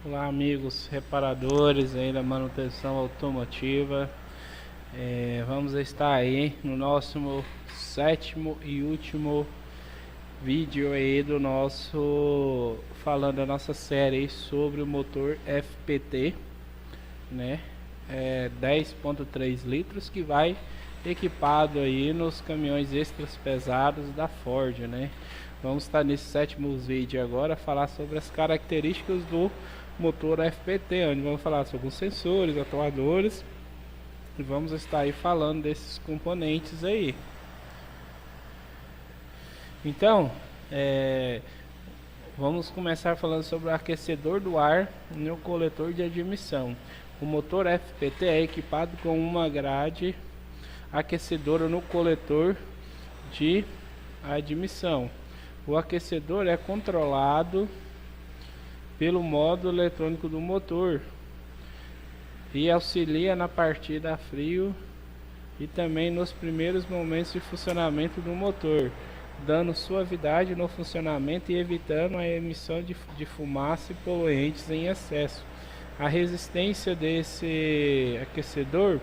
Olá, amigos reparadores aí da manutenção automotiva. Vamos estar aí no nosso sétimo e último vídeo aí do nosso falando da nossa série sobre o motor FPT, né? 10.3 litros que vai equipado aí nos caminhões extras pesados da Ford, né? Vamos estar nesse sétimo vídeo agora falar sobre as características do motor FPT, onde vamos falar sobre os sensores, atuadores, e vamos estar aí falando desses componentes aí. Então, vamos começar falando sobre o aquecedor do ar no coletor de admissão. O motor FPT é equipado com uma grade aquecedora no coletor de admissão. O aquecedor é controlado pelo módulo eletrônico do motor e auxilia na partida a frio e também nos primeiros momentos de funcionamento do motor, dando suavidade no funcionamento e evitando a emissão de fumaça e poluentes em excesso. A resistência desse aquecedor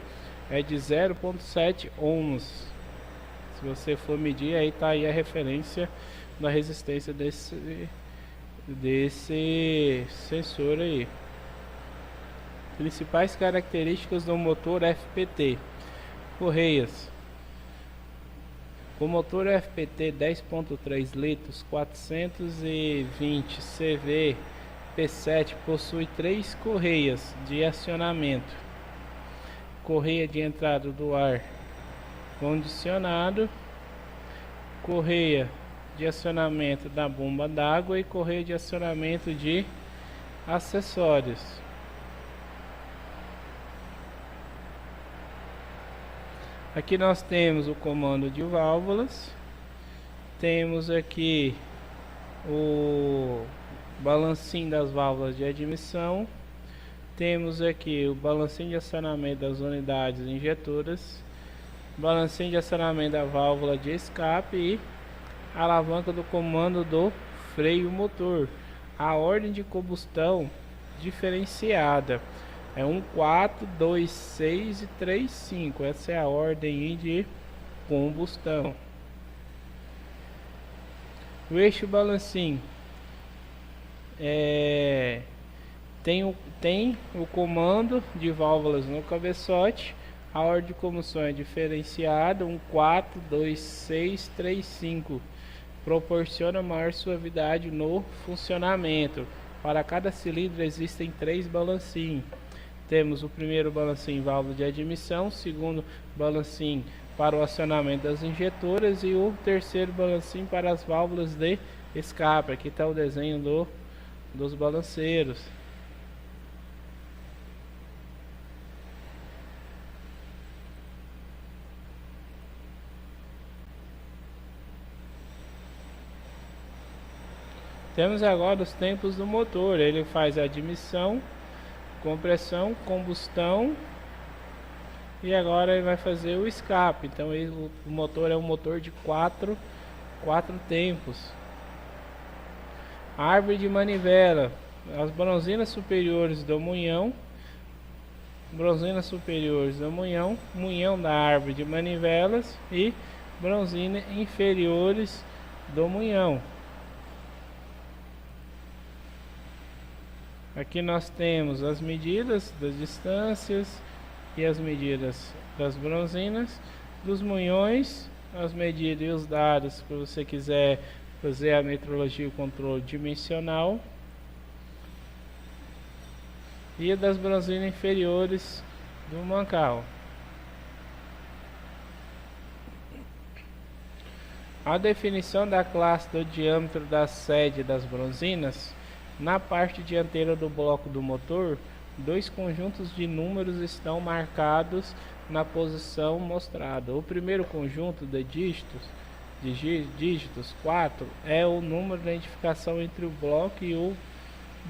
é de 0,7 ohms. Se você for medir, aí está aí a referência da resistência desse sensor aí. Principais características do motor FPT. Correias. O motor FPT 10.3 litros 420 CV P7 possui 3 correias de acionamento: correia de entrada do ar condicionado, correia de acionamento da bomba d'água e correia de acionamento de acessórios. Aqui nós temos o comando de válvulas, temos aqui o balancinho das válvulas de admissão, temos aqui o balancinho de acionamento das unidades injetoras, balancinho de acionamento da válvula de escape e a alavanca do comando do freio motor. A ordem de combustão diferenciada é 1, 4, 2, 6 e 3, 5. Essa é a ordem de combustão. O eixo balancinho tem o comando de válvulas no cabeçote. A ordem de combustão é diferenciada: 1, 4, 2, 6, 3, 5. Proporciona maior suavidade no funcionamento. Para cada cilindro existem 3 balancinhos. Temos o primeiro balancinho válvula de admissão, o segundo balancinho para o acionamento das injetoras e o terceiro balancinho para as válvulas de escape. Aqui está o desenho dos balanceiros. Temos agora os tempos do motor. Ele faz a admissão, compressão, combustão e agora ele vai fazer o escape. Então o motor é um motor de 4 tempos. Árvore de manivela. As bronzinas superiores do munhão, munhão da árvore de manivelas e bronzinas inferiores do munhão. Aqui nós temos as medidas das distâncias e as medidas das bronzinas, dos munhões, as medidas e os dados se você quiser fazer a metrologia e o controle dimensional, e das bronzinas inferiores do mancal. A definição da classe do diâmetro da sede das bronzinas. Na parte dianteira do bloco do motor, 2 conjuntos de números estão marcados na posição mostrada. O primeiro conjunto de dígitos 4 é o número de identificação entre o bloco e o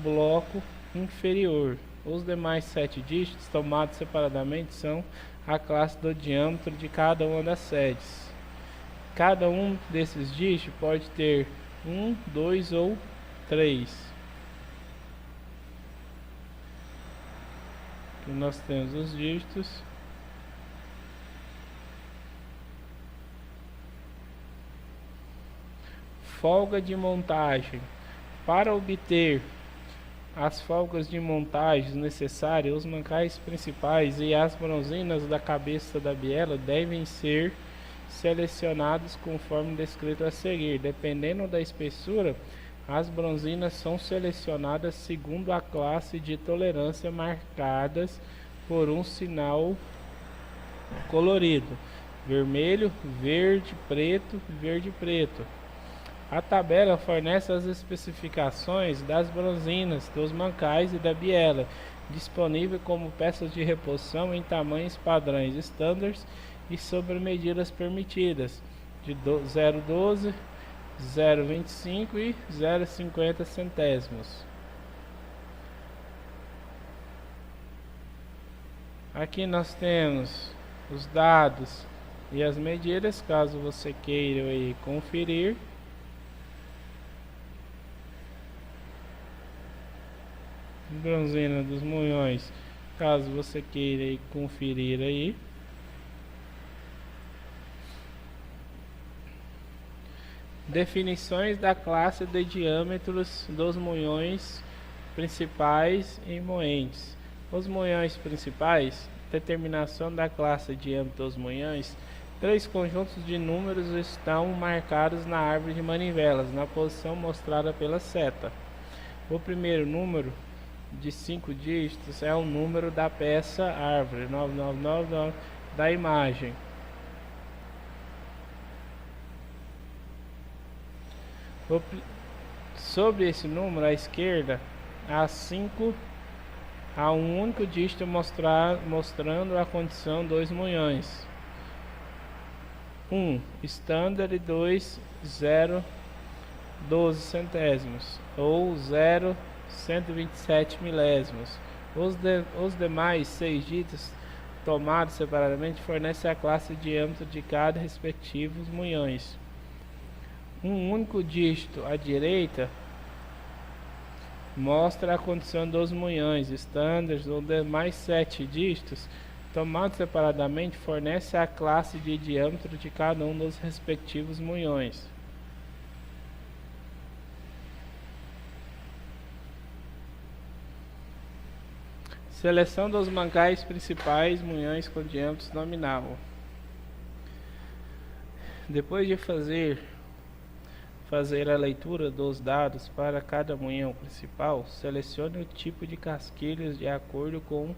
bloco inferior. Os demais 7 dígitos, tomados separadamente, são a classe do diâmetro de cada uma das sedes. Cada um desses dígitos pode ter 1, 2 ou 3. Aqui nós temos os dígitos. Folga de montagem. Para obter as folgas de montagem necessárias, os mancais principais e as bronzinas da cabeça da biela devem ser selecionados conforme descrito a seguir. Dependendo da espessura, as bronzinas são selecionadas segundo a classe de tolerância marcadas por um sinal colorido: vermelho, verde, preto, verde, preto. A tabela fornece as especificações das bronzinas, dos mancais e da biela, disponível como peças de reposição em tamanhos padrões standards e sobre medidas permitidas, de 0,12, 0,25 e 0,50 centésimos. Aqui nós temos os dados e as medidas, caso você queira aí conferir. Bronzina dos Munhões, caso você queira aí conferir aí. Definições da classe de diâmetros dos munhões principais e moentes. Os munhões principais, determinação da classe de diâmetro dos munhões. 3 conjuntos de números estão marcados na árvore de manivelas, na posição mostrada pela seta. O primeiro número, de 5 dígitos, é o número da peça árvore 9999 da imagem. Sobre esse número à esquerda há 5, há um único dígito mostrando a condição dos munhões: 1 standard e 2 0,12 centésimos ou 0,127 milésimos. Os demais 6 dígitos tomados separadamente fornecem a classe de diâmetro de cada respectivos munhões. Um único dígito à direita mostra a condição dos munhões standards. Os demais 7 dígitos tomados separadamente fornecem a classe de diâmetro de cada um dos respectivos munhões. Seleção dos mancais principais, munhões com diâmetro nominal. Depois de fazer a leitura dos dados para cada munhão principal, selecione o tipo de casquilhos de acordo com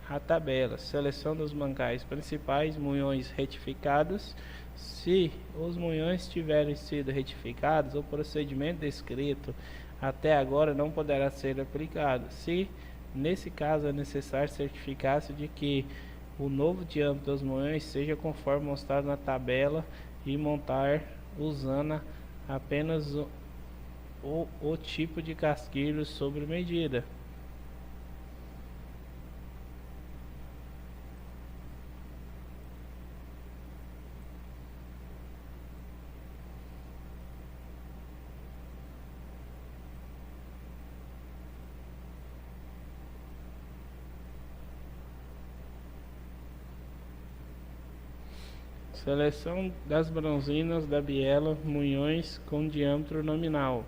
a tabela. Seleção dos mancais principais, munhões retificados. Se os munhões tiverem sido retificados, o procedimento descrito até agora não poderá ser aplicado. Se nesse caso é necessário certificar-se de que o novo diâmetro dos munhões seja conforme mostrado na tabela e montar usando apenas o tipo de casquilho sobre medida. Seleção das bronzinas da biela, munhões com diâmetro nominal.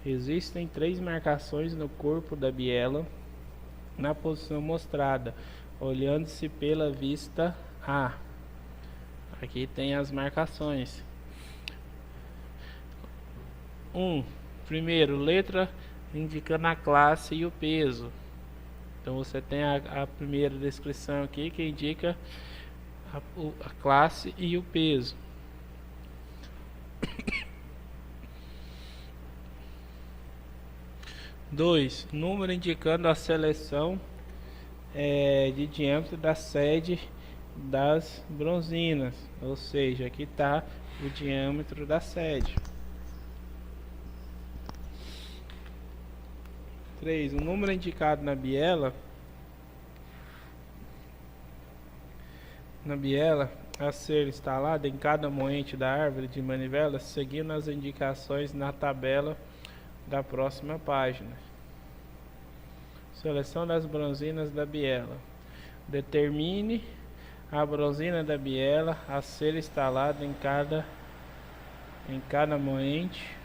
Existem 3 marcações no corpo da biela, na posição mostrada, olhando-se pela vista A. Aqui tem as marcações. 1. Primeiro, letra indicando a classe e o peso. Então você tem a primeira descrição aqui que indica a classe e o peso. Dois, número indicando a seleção de diâmetro da sede das bronzinas, ou seja, aqui está o diâmetro da sede. 3, o número indicado na biela a ser instalada em cada moente da árvore de manivela, seguindo as indicações na tabela da próxima página. Seleção das bronzinas da biela. Determine a bronzina da biela a ser instalada em cada moente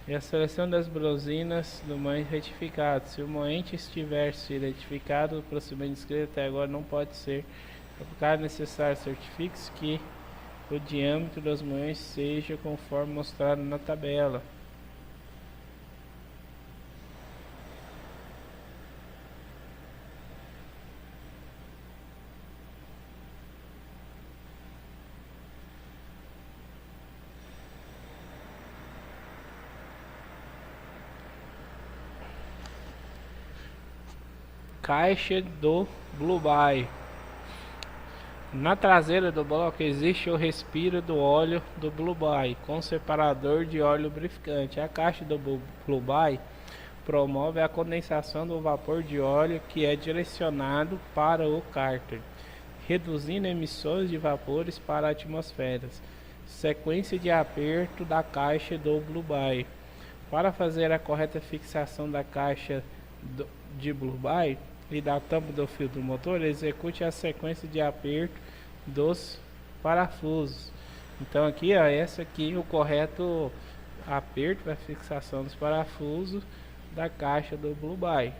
e a seleção das bronzinas do moente retificado. Se o moente estiver se retificado, o procedimento descrito até agora não pode ser aplicado. É necessário certifique-se que o diâmetro dos moentes seja conforme mostrado na tabela. Caixa do Blue Buy. Na traseira do bloco existe o respiro do óleo do Blue Buy com separador de óleo lubrificante. A caixa do Blue Buy promove a condensação do vapor de óleo que é direcionado para o cárter, reduzindo emissões de vapores para a atmosfera. Sequência de aperto da caixa do Blue Buy. Para fazer a correta fixação da caixa de Blue Buy e da tampa do filtro do motor, execute a sequência de aperto dos parafusos. Então aqui, ó, essa aqui é o correto aperto para fixação dos parafusos da caixa do Blue Buy.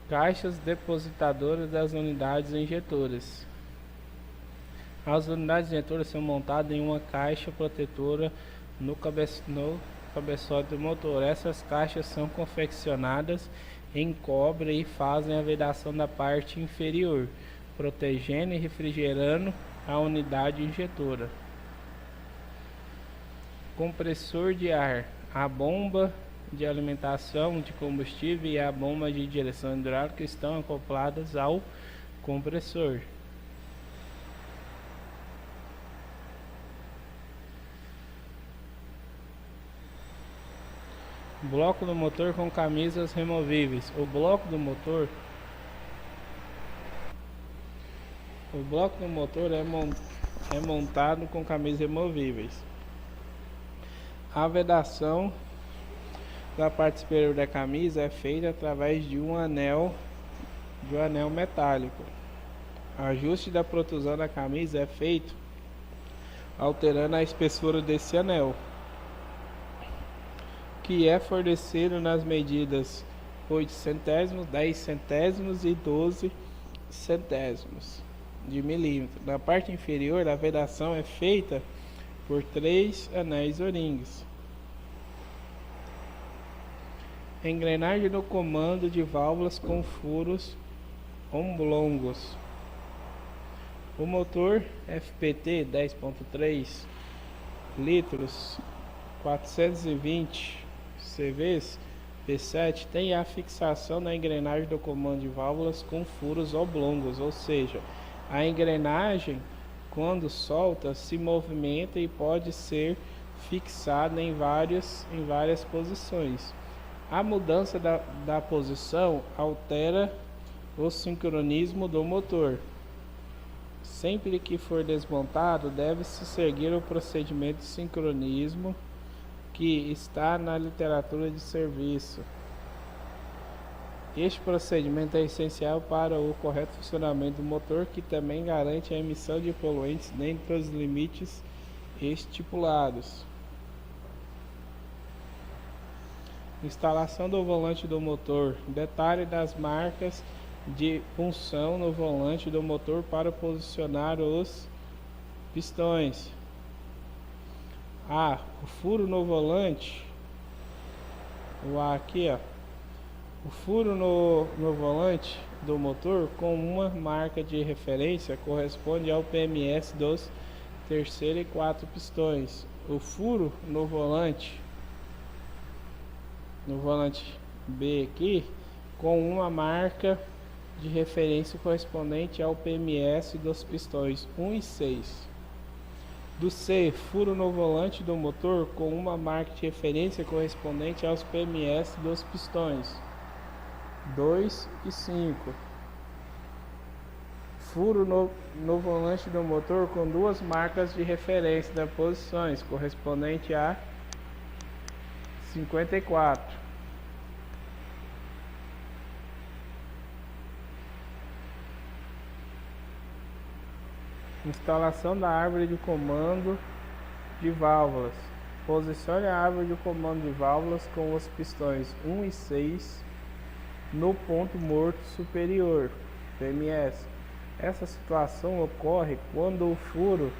Caixas depositadoras das unidades injetoras. As unidades injetoras são montadas em uma caixa protetora no cabeçote do motor. Essas caixas são confeccionadas em cobre e fazem a vedação da parte inferior, protegendo e refrigerando a unidade injetora. Compressor de ar. A bomba de alimentação de combustível e a bomba de direção hidráulica estão acopladas ao compressor. Bloco do motor com camisas removíveis. O bloco do motor é montado com camisas removíveis. A vedação da parte superior da camisa é feita através de um anel metálico. O ajuste da protusão da camisa é feito alterando a espessura desse anel, que é fornecido nas medidas 8 centésimos, 10 centésimos e 12 centésimos de milímetro. Na parte inferior, a vedação é feita por 3 anéis O-rings. Engrenagem do comando de válvulas com furos oblongos. O motor FPT 10.3 litros 420 CVs P7 tem a fixação da engrenagem do comando de válvulas com furos oblongos, ou seja, a engrenagem, quando solta, se movimenta e pode ser fixada em várias posições. A mudança da posição altera o sincronismo do motor. Sempre que for desmontado, deve-se seguir o procedimento de sincronismo que está na literatura de serviço. Este procedimento é essencial para o correto funcionamento do motor, que também garante a emissão de poluentes dentro dos limites estipulados. Instalação do volante do motor. Detalhe das marcas de punção no volante do motor para posicionar os pistões. O furo no volante. O A aqui, ó. O furo no volante do motor com uma marca de referência corresponde ao PMS dos terceiro e quarto pistões. O furo no volante B aqui com uma marca de referência correspondente ao PMS dos pistões 1 e 6. Do C, furo no volante do motor com uma marca de referência correspondente aos PMS dos pistões 2 e 5. Furo no volante do motor com duas marcas de referência das posições correspondente a 54. Instalação da árvore de comando de válvulas. Posicione a árvore de comando de válvulas com os pistões 1 e 6 no ponto morto superior, PMS. Essa situação ocorre quando o furo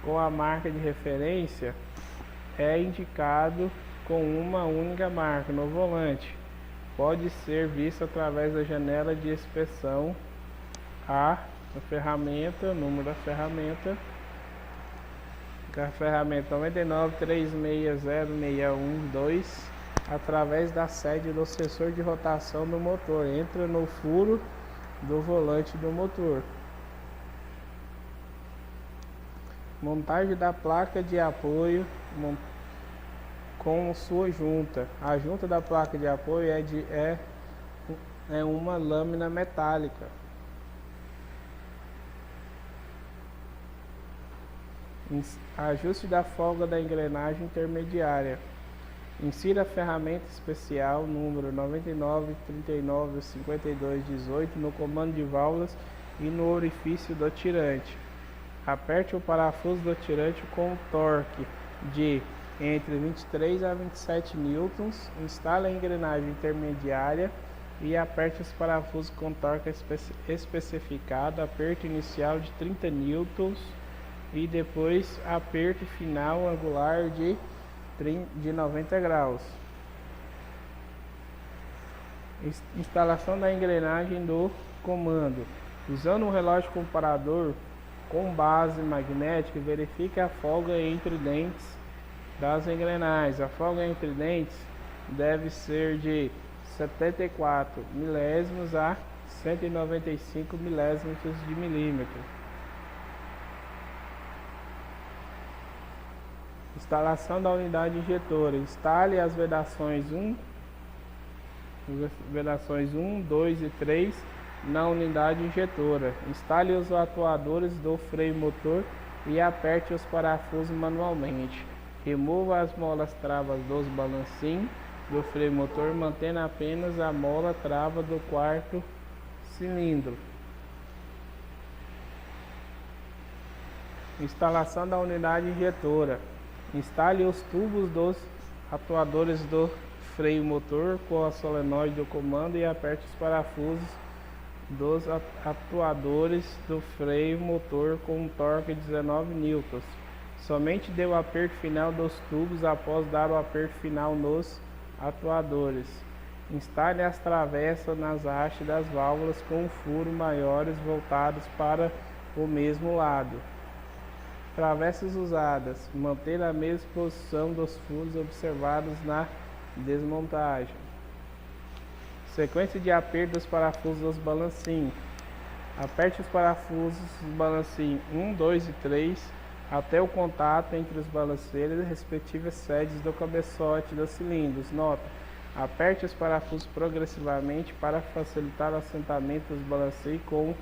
com a marca de referência é indicado com uma única marca no volante. Pode ser visto através da janela de inspeção A, a ferramenta, número da ferramenta, a ferramenta 993606112, através da sede do sensor de rotação do motor. Entra no furo do volante do motor. Montagem da placa de apoio com sua junta. A junta da placa de apoio é uma lâmina metálica. Ajuste da folga da engrenagem intermediária. Insira a ferramenta especial número 99395218 no comando de válvulas e no orifício do tirante. Aperte o parafuso do tirante com torque de entre 23 a 27 newtons. Instale a engrenagem intermediária e aperte os parafusos com torque especificado. Aperto inicial de 30 newtons e depois aperto final angular de 90 graus. Instalação da engrenagem do comando. Usando um relógio comparador com base magnética, verifique a folga entre dentes das engrenagens. A folga entre dentes deve ser de 74 milésimos a 195 milésimos de milímetro. Instalação da unidade injetora. Instale as vedações 1, 2 e 3 na unidade injetora. Instale os atuadores do freio motor e aperte os parafusos manualmente. Remova as molas travas dos balancinhos do freio motor, mantendo apenas a mola trava do quarto cilindro. Instalação da unidade injetora. Instale os tubos dos atuadores do freio motor com a solenoide do comando e aperte os parafusos dos atuadores do freio motor com um torque de 19 newtons. Somente dê o aperto final dos tubos após dar o aperto final nos atuadores. Instale as travessas nas hastes das válvulas com furo maiores voltados para o mesmo lado. Travessas usadas. Manter a mesma posição dos furos observados na desmontagem. Sequência de aperto dos parafusos dos balancinhos. Aperte os parafusos dos balancinhos 1, 2 e 3 até o contato entre os balanceiros e respectivas sedes do cabeçote dos cilindros. Nota: aperte os parafusos progressivamente para facilitar o assentamento dos balanceiros com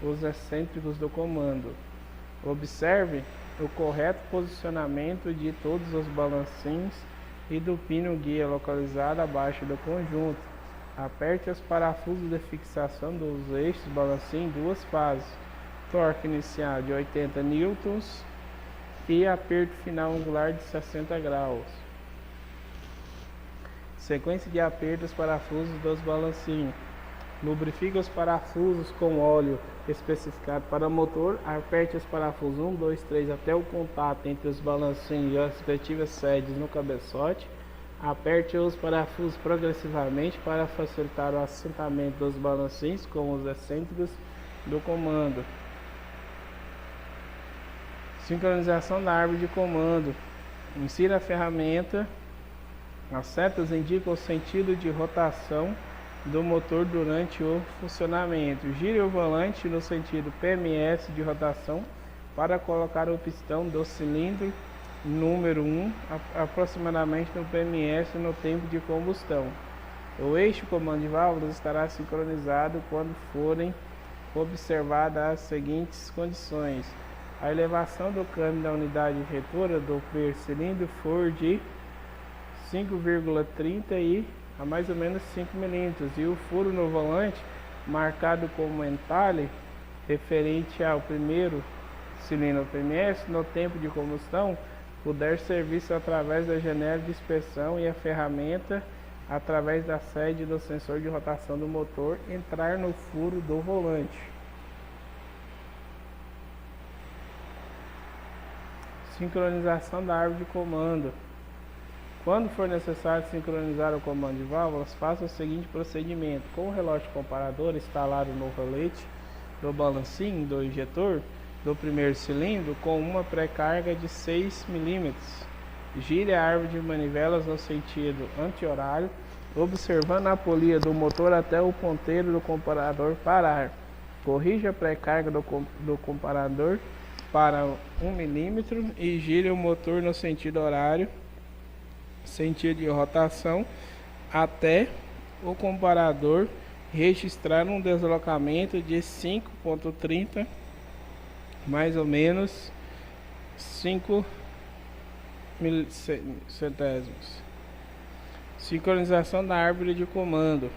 os excêntricos do comando. Observe o correto posicionamento de todos os balancinhos e do pino guia localizado abaixo do conjunto. Aperte os parafusos de fixação dos eixos balancinho em duas fases. Torque inicial de 80 newtons e aperto final angular de 60 graus. Sequência de aperto dos parafusos dos balancinhos. Lubrifique os parafusos com óleo especificado para motor. Aperte os parafusos 1, 2, 3 até o contato entre os balancinhos e as respectivas sedes no cabeçote. Aperte os parafusos progressivamente para facilitar o assentamento dos balancinhos com os excêntricos do comando. Sincronização da árvore de comando. Insira a ferramenta. As setas indicam o sentido de rotação do motor durante o funcionamento. Gire o volante no sentido PMS de rotação para colocar o pistão do cilindro número 1 aproximadamente no PMS no tempo de combustão. O eixo comando de válvulas estará sincronizado quando forem observadas as seguintes condições: a elevação do câmbio da unidade injetora do primeiro cilindro for de 5,30 e a mais ou menos 5 milímetros. E o furo no volante marcado como entalhe referente ao primeiro cilindro PMS no tempo de combustão puder serviço através da janela de inspeção e a ferramenta através da sede do sensor de rotação do motor entrar no furo do volante. Sincronização da árvore de comando. Quando for necessário sincronizar o comando de válvulas, faça o seguinte procedimento. Com o relógio comparador instalado no rolete do balancim do injetor do primeiro cilindro com uma pré-carga de 6 mm, gire a árvore de manivelas no sentido anti-horário, observando a polia do motor até o ponteiro do comparador parar. Corrija a pré-carga do comparador para 1 mm e gire o motor no sentido horário, sentido de rotação, até o comparador registrar um deslocamento de 5,30, mais ou menos 5 milissetésimos. Sincronização da árvore de comando.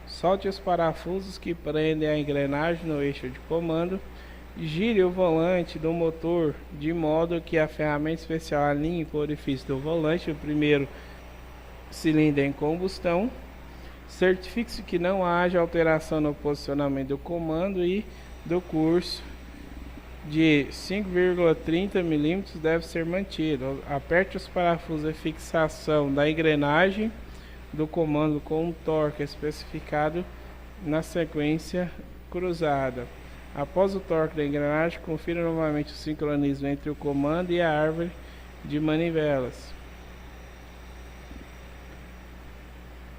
Solte os parafusos que prendem a engrenagem no eixo de comando. Gire o volante do motor de modo que a ferramenta especial alinhe com o orifício do volante do primeiro cilindro em combustão. Certifique-se que não haja alteração no posicionamento do comando e do curso de 5,30 mm deve ser mantido. Aperte os parafusos de fixação da engrenagem do comando com um torque especificado na sequência cruzada. Após o torque da engrenagem, confira novamente o sincronismo entre o comando e a árvore de manivelas.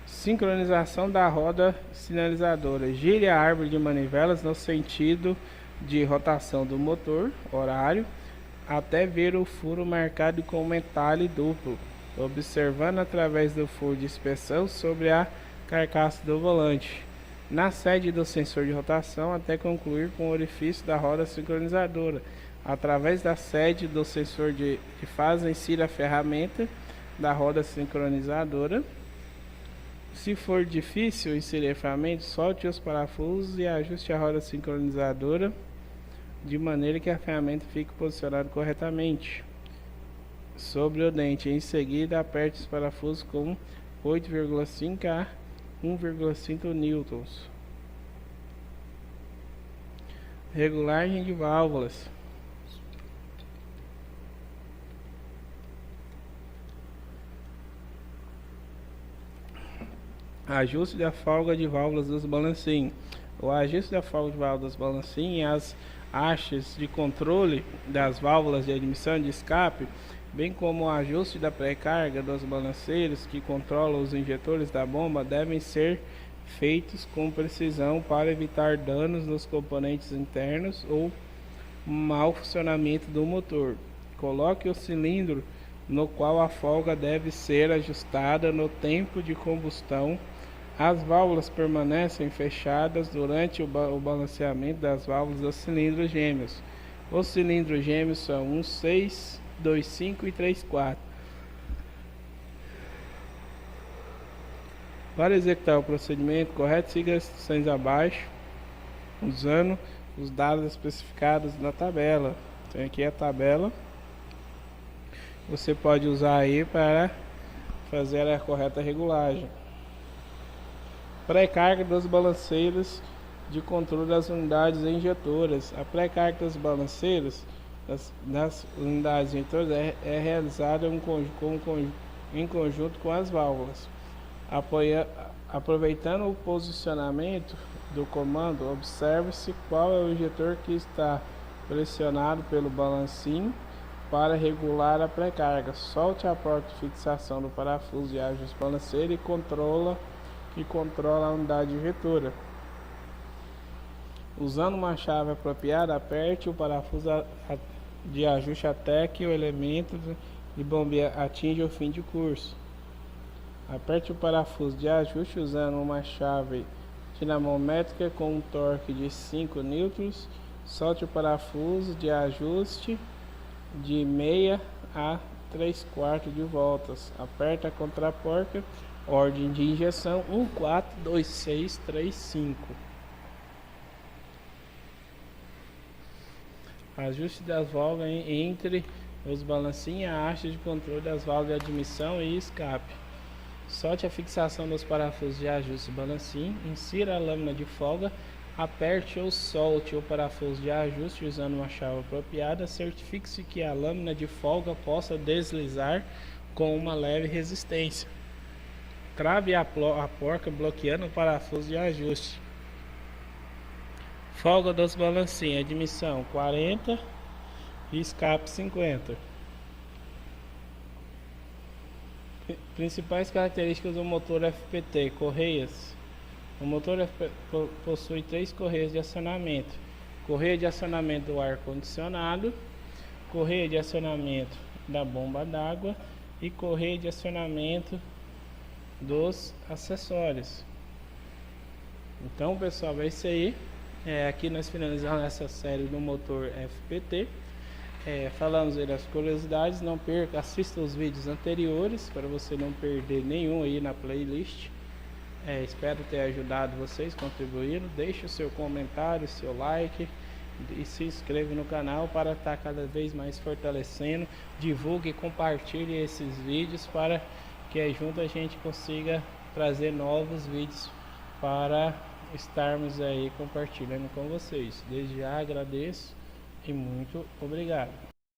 Sincronização da roda sinalizadora. Gire a árvore de manivelas no sentido de rotação do motor, horário, até ver o furo marcado com entalhe duplo, observando através do furo de inspeção sobre a carcaça do volante, na sede do sensor de rotação, até concluir com o orifício da roda sincronizadora. Através da sede do sensor de fase, insira a ferramenta da roda sincronizadora. Se for difícil inserir a ferramenta, solte os parafusos e ajuste a roda sincronizadora de maneira que a ferramenta fique posicionada corretamente sobre o dente. Em seguida, aperte os parafusos com 8,5 a 1,5 newtons. Regulagem de válvulas. Ajuste da folga de válvulas dos balancim. O ajuste da folga de válvulas dos balancim e as hastes de controle das válvulas de admissão e de escape, bem como o ajuste da pré-carga dos balanceiros que controlam os injetores da bomba, devem ser feitos com precisão para evitar danos nos componentes internos ou mau funcionamento do motor. Coloque o cilindro no qual a folga deve ser ajustada no tempo de combustão. As válvulas permanecem fechadas durante o balanceamento das válvulas dos cilindros gêmeos. Os cilindros gêmeos são 1, 6, 2, 5 e 3, 4. Para executar o procedimento correto, siga as instruções abaixo, usando os dados especificados na tabela. Tem aqui a tabela. Você pode usar aí para fazer a correta regulagem. Pré-carga dos balanceiros de controle das unidades injetoras. A pré-carga dos balanceiros das unidades injetoras é realizada em conjunto com as válvulas. Aproveitando o posicionamento do comando, observe-se qual é o injetor que está pressionado pelo balancim para regular a pré-carga. Solte a porta de fixação do parafuso de ajuste balanceiro e controla a unidade injetora. Usando uma chave apropriada, aperte o parafuso de ajuste até que o elemento de bombeia atinja o fim de curso. Aperte o parafuso de ajuste usando uma chave dinamométrica com um torque de 5 newtons. Solte o parafuso de ajuste de meia a 3/4 de voltas. Aperta contra a porca. Ordem de injeção 142635. Ajuste das válvulas entre os balancinhos e a haste de controle das válvulas de admissão e escape. Solte a fixação dos parafusos de ajuste balancinho. Insira a lâmina de folga. Aperte ou solte o parafuso de ajuste usando uma chave apropriada. Certifique-se que a lâmina de folga possa deslizar com uma leve resistência. Trave a porca bloqueando o parafuso de ajuste. Folga dos balancinhos, admissão 40 e escape 50. Principais características do motor FPT: correias. O motor possui 3 correias de acionamento: correia de acionamento do ar condicionado, correia de acionamento da bomba d'água e correia de acionamento dos acessórios. Então, pessoal, é isso aí. Aqui nós finalizamos essa série do motor FPT. Falamos aí das curiosidades. Não perca, assista os vídeos anteriores para você não perder nenhum aí na playlist. Espero ter ajudado vocês, contribuído. Deixe o seu comentário, seu like e se inscreva no canal para estar cada vez mais fortalecendo. Divulgue e compartilhe esses vídeos para que junto a gente consiga trazer novos vídeos para estarmos aí compartilhando com vocês. Desde já agradeço e muito obrigado.